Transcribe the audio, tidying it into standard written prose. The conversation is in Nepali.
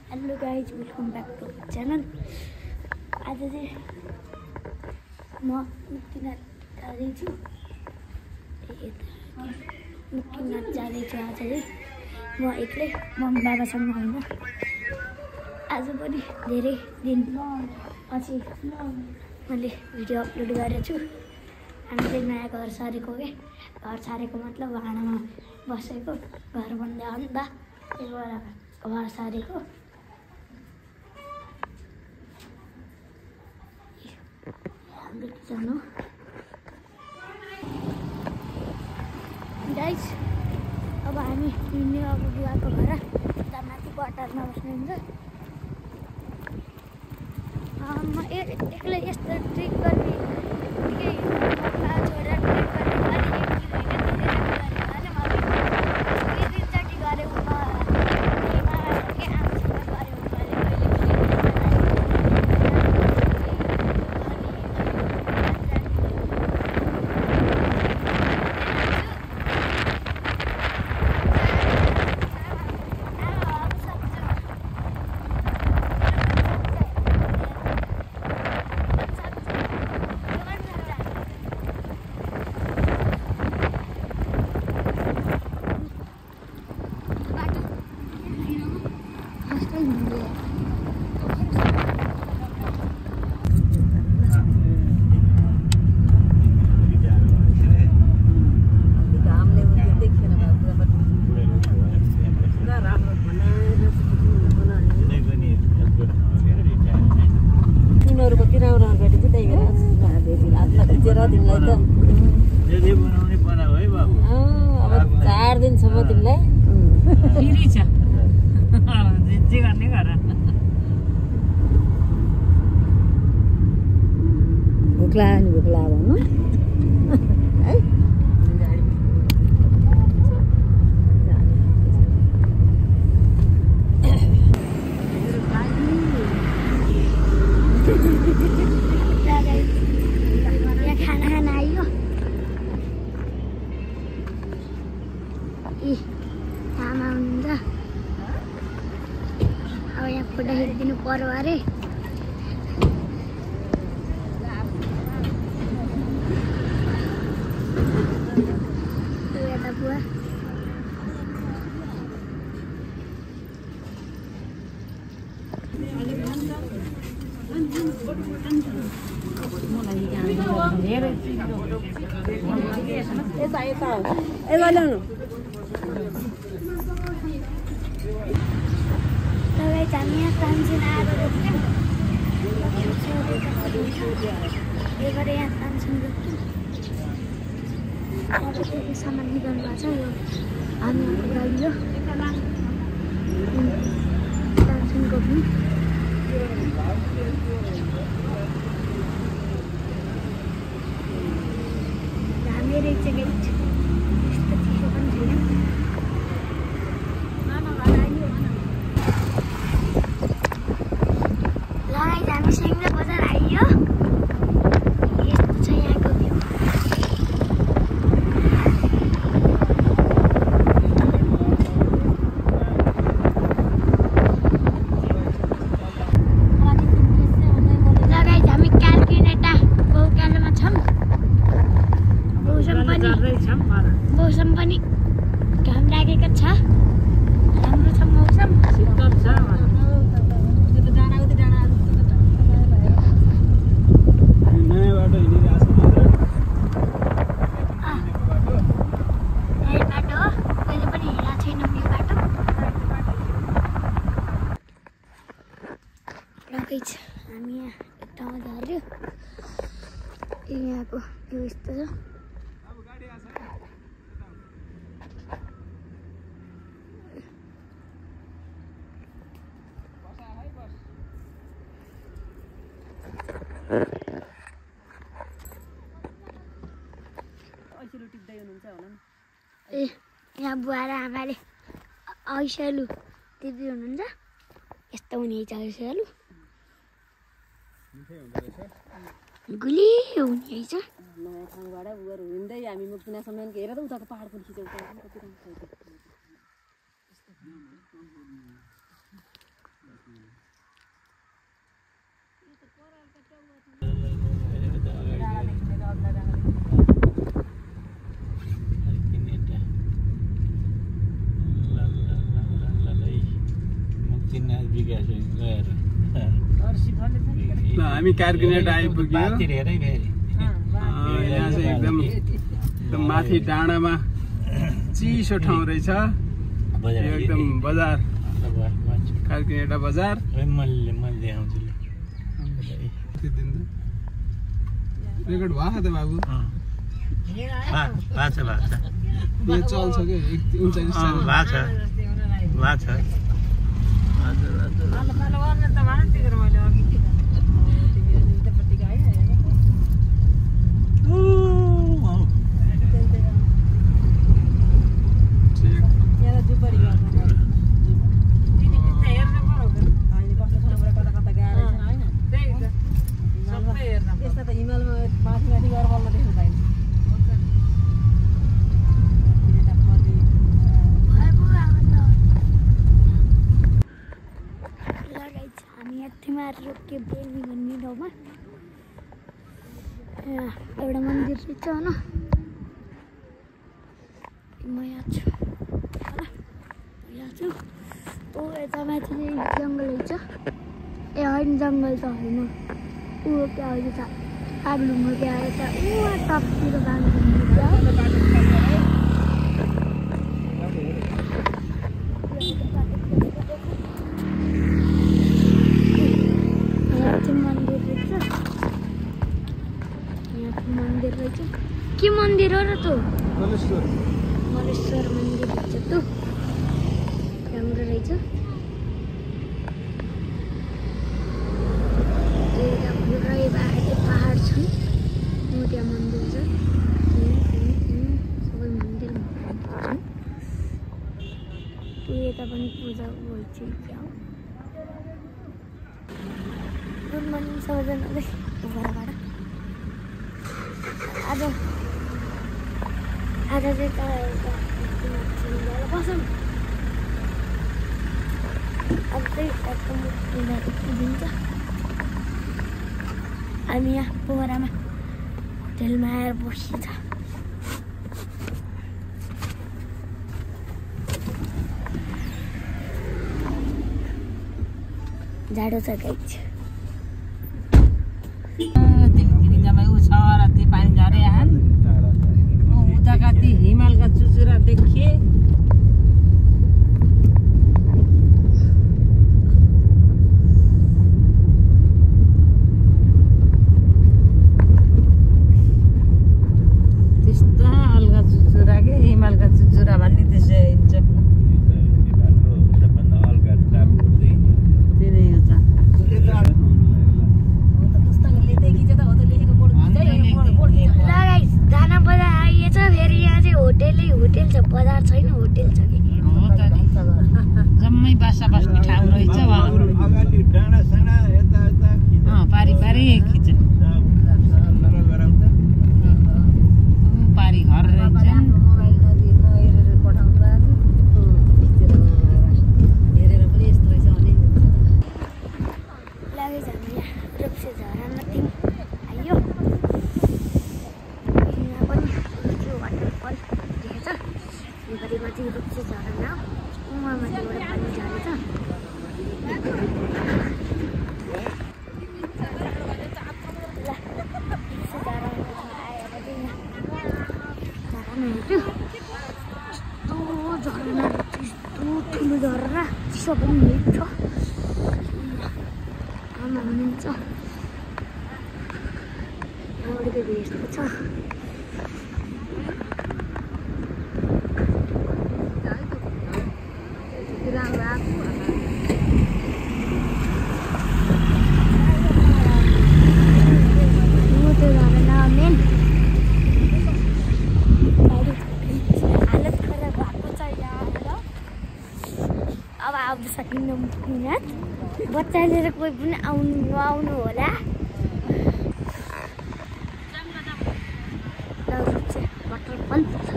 Hello guys, welcome back to channel. आज चाहिँ म मुक्तिनाथ जाँदैछु। मुक्तिनाथ जाँदैछु आज चाहिँ म एक्लै, मम्मी बाबासँग होइन। आज पनि धेरै दिन पछि मैले भिडियो अपलोड गरेको छु। हामी चाहिँ नयाँ घर सारेको के, घर सारेको मतलब भाडामा बसेको, घर बन्दै अन्त त्यही भएर घर सारेको। जानु गाइस, अब हामी हिँड्ने अब बुवाको घर उता माथि क्वार्टरमा बस्नुहुन्छ। म एक्लै यस्तो ट्रिप गर्ने अब 4 दिनसम्म तिमीलाई फ्री छ जे गर्ने गर। भोक लाग्यो भन्नु है। खाना खाना आइयो। आमा हुनुहुन्छ। अब यहाँ फोटो खिचिदिनु पर्यो अरे। यता बुवा हामी यहाँ तानसेन आएर रोक्यौँ। त्यही भएर यहाँ तानसेन रोक्यौँ। त्यहाँदेखि सामान निकाल्नु भएको छ। यो हामीहरूको गाडी हो, तानसेनको भ्यू। हामी रहेछ गेट, यस्तो चिसो पनि छैन। हामी सिङ्गला बजार आइयो। यस्तो छ यहाँको भ्यू। लगाइ हामी कालकिनेटा गौकालोमा छौँ। मौसम पनि घाम लागेको छ। राम्रो छ मौसम, शीतल छ। हामी यहाँ एक ठाउँमा झऱ्यो। यहाँको भ्यू यस्तो छ। ए यहाँ बुवा र आमाले ऐसेलु टिभी हुनुहुन्छ। यस्तो हुने ऐसेलु गुली हुने रहेछ। नयाँ ठाउँबाट उहरू हिँड्दै हामी मुक्तिनाथसम्म हेर त उताको पहाड पनि खिचेको कति राम्रो छ। ल हामी कारकिनेट आइपुग्यो यहाँ चाहिँ एकदम माथि डाँडामा चिसो ठाउँ रहेछ एकदम बजार कारकिनेटा बजार रेकर्ड भएको त बाबु यो चल्छ कि 39 रोके बेनी भन्ने ठाउँमा एउटा मन्दिर रहेछ होइन म यहाँ छु यहाँ छु यता माथि जङ्गल रहेछ ए होइन जङ्गल त होइन ऊ क्या अहिले त कागलुङमा क्या आएर ऊ टपतिर मन्दिर रहेछ के मन्दिर हो र त मलेश्वर मन्दिर रहेछ त राम्रो रहेछ पहाड छन् त्यहाँ मन्दिर छ सबै मन्दिर यता पनि पूजा भइन्छ क्या गुड मर्निङ सबैजनालाई घरबाट आज चाहिँ बसौँ अब चाहिँ दिन्छ हामी यहाँ पोखरामा होटेलमा आएर बसिन्छ जाडो छ गाइस पानी झरे हाल उताका ती हिमालका चुचुरा देखिए त्यस्ता अलगा चुचुरा के हिमालका चुचुरा भन्ने त्यसै हुन्छ होटेल छ बजार छैन होटेल छ कि जम्मै बासा बस्ने ठाउँ रहेछ पारी पारी खिच पारी घर रहेछ हेरेर पनि यस्तो रहेछ अलि लाग्यो हामी रुप्से झरामा थियौँ आइयो यहाँ पनि त्यो वाटरफल देखेछ नेपालीमा चाहिँ रुप्से झरना उमामाथिबाट पानी झरेछ ठुलो झरना चिसो पनि हेर्छ आमा हुनुहुन्छ अलिकति यस्तो छ अब आउँछ सकिन्न मिनट बच्चा लिएर कोही पनि आउनु होला वाटरफल